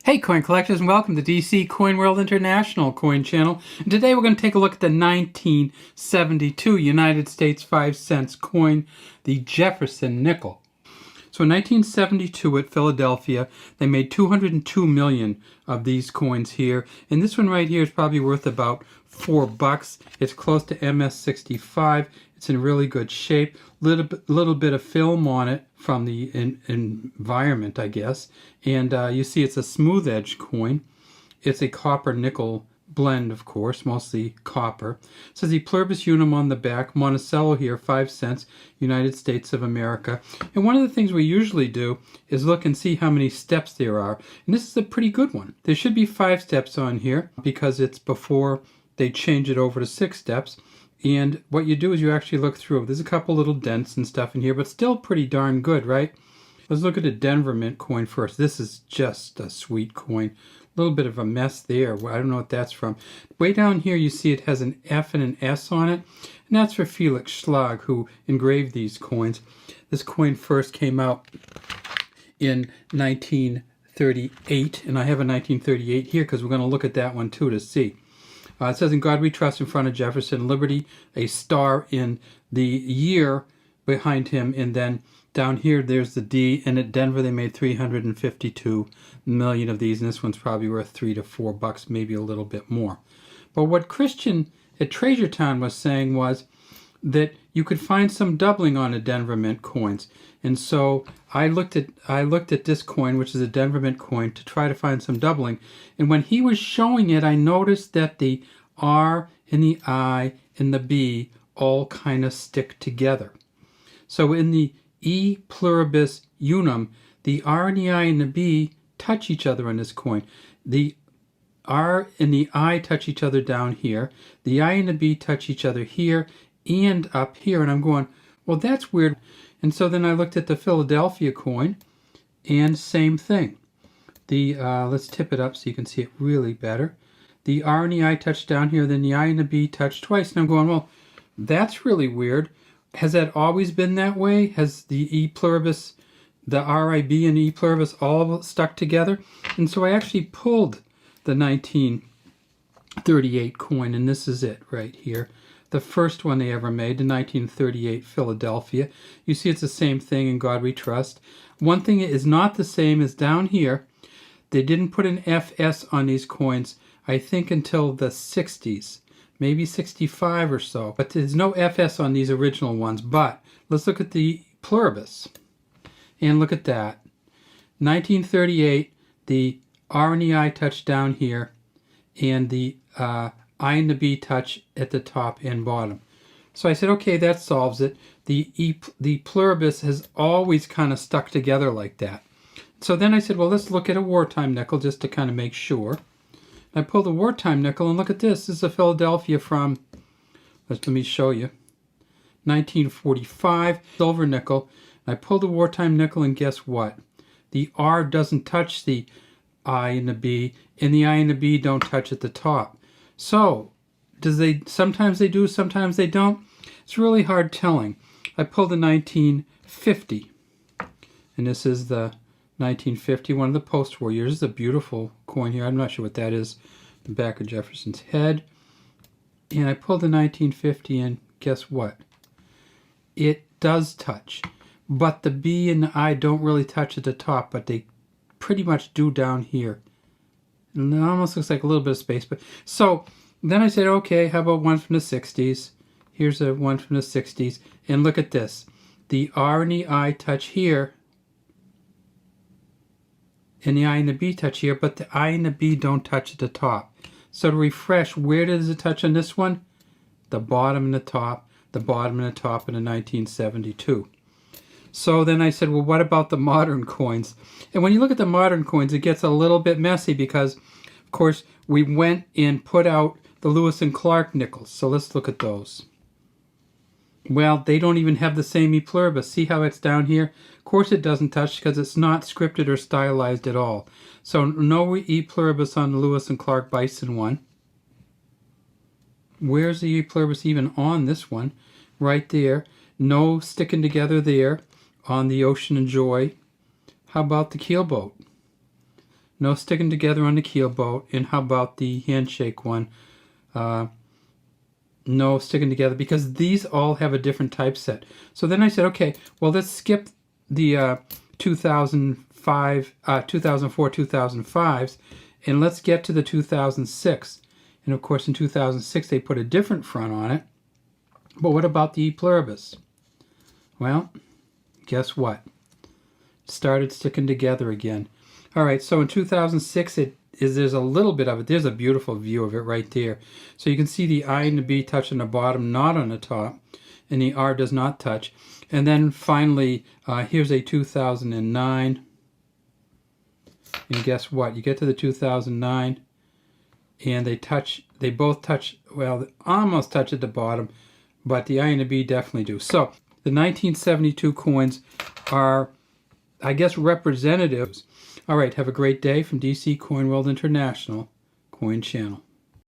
Hey coin collectors, and welcome to DC Coin World International Coin Channel. And today we're going to take a look at the 1972 United States 5 cents coin, the Jefferson Nickel. So in 1972 at Philadelphia, they made 202 million of these coins here. And this one right here is probably worth about $4. It's close to MS65. It's in really good shape. Little bit of film on it from the environment, I guess. And you see it's a smooth edge coin. It's a copper nickel blend, of course, mostly copper. It says the pluribus unum on the back, Monticello here, 5 cents, United States of America. And one of the things we usually do is look and see how many steps there are. And this is a pretty good one. There should be 5 steps on here because it's before they change it over to 6 steps. And what you do is you actually look through. There's a couple little dents and stuff in here, but still pretty darn good, right? Let's look at a Denver Mint coin first. This is just a sweet coin. A little bit of a mess there. I don't know what that's from. Way down here you see it has an F and an S on it. And that's for Felix Schlag, who engraved these coins. This coin first came out in 1938. And I have a 1938 here because we're going to look at that one too to see. It says, "In God we trust," in front of Jefferson, Liberty, a star in the year behind him, and then down here there's the D, and at Denver they made 352 million of these, and this one's probably worth $3 to $4, maybe a little bit more. But what Christian at Treasure Town was saying was that you could find some doubling on a Denver Mint coins, and so I looked at this coin, which is a Denver Mint coin, to try to find some doubling. And when he was showing it, I noticed that the R and the I and the B all kind of stick together. So in the E pluribus unum, the R and the I and the B touch each other on this coin. The R and the I touch each other down here. The I and the B touch each other here and up here. And I'm going, well, that's weird. And so then I looked at the Philadelphia coin, and same thing. The let's tip it up so you can see it really better. The R and the I touch down here, then the I and the B touch twice. And I'm going, well, that's really weird. Has that always been that way? Has the E pluribus, the RIB and E pluribus all stuck together? And so I actually pulled the 1938 coin, and this is it right here. The first one they ever made, the 1938 Philadelphia. You see it's the same thing, In God We Trust. One thing is not the same is down here. They didn't put an FS on these coins, I think, until the 60s. Maybe 65 or so. But there's no FS on these original ones. But let's look at the pluribus. And look at that. 1938, the R and the I touch down here, and the I and the B touch at the top and bottom. So I said, okay, that solves it. The pluribus has always kind of stuck together like that. So then I said, well, let's look at a wartime nickel just to kind of make sure. I pulled a wartime nickel, and look at this. This is a Philadelphia from, let me show you, 1945 silver nickel. I pulled a wartime nickel, and guess what? The R doesn't touch the I and the B, and the I and the B don't touch at the top. So, sometimes they do, sometimes they don't. It's really hard telling. I pulled a 1950, and this is the 1950, one of the post-war years. This is a beautiful coin here. I'm not sure what that is. The back of Jefferson's head. And I pulled the 1950, and guess what? It does touch. But the B and the I don't really touch at the top, but they pretty much do down here. And it almost looks like a little bit of space. But so then I said, okay, how about one from the 60s? Here's a one from the 60s. And look at this. The R and the I touch here, and the I and the B touch here, but the I and the B don't touch at the top. So to refresh, where does it touch on this one? The bottom and the top, the bottom and the top in the 1972. So then I said, well, what about the modern coins? And when you look at the modern coins, it gets a little bit messy because, of course, we went and put out the Lewis and Clark nickels. So let's look at those. Well, they don't even have the same E pluribus. See how it's down here? Of course it doesn't touch because it's not scripted or stylized at all. So no E pluribus on the Lewis and Clark Bison one. Where's the E pluribus even on this one? Right there. No sticking together there on the Ocean and Joy. How about the keelboat? No sticking together on the keelboat. And how about the handshake one? No sticking together, because these all have a different typeset. So then I said, okay, well, let's skip the 2004, 2005s, and let's get to the 2006. And of course, in 2006, they put a different front on it. But what about the E pluribus? Well, guess what? It started sticking together again. All right, so in 2006, there's a little bit of it. There's a beautiful view of it right there. So you can see the I and the B touch on the bottom, not on the top, and the R does not touch. And then finally, here's a 2009. And guess what? You get to the 2009, and they both touch, well, they almost touch at the bottom, but the I and the B definitely do. So the 1972 coins are, I guess, representatives. All right, have a great day from DC Coin World International Coin Channel.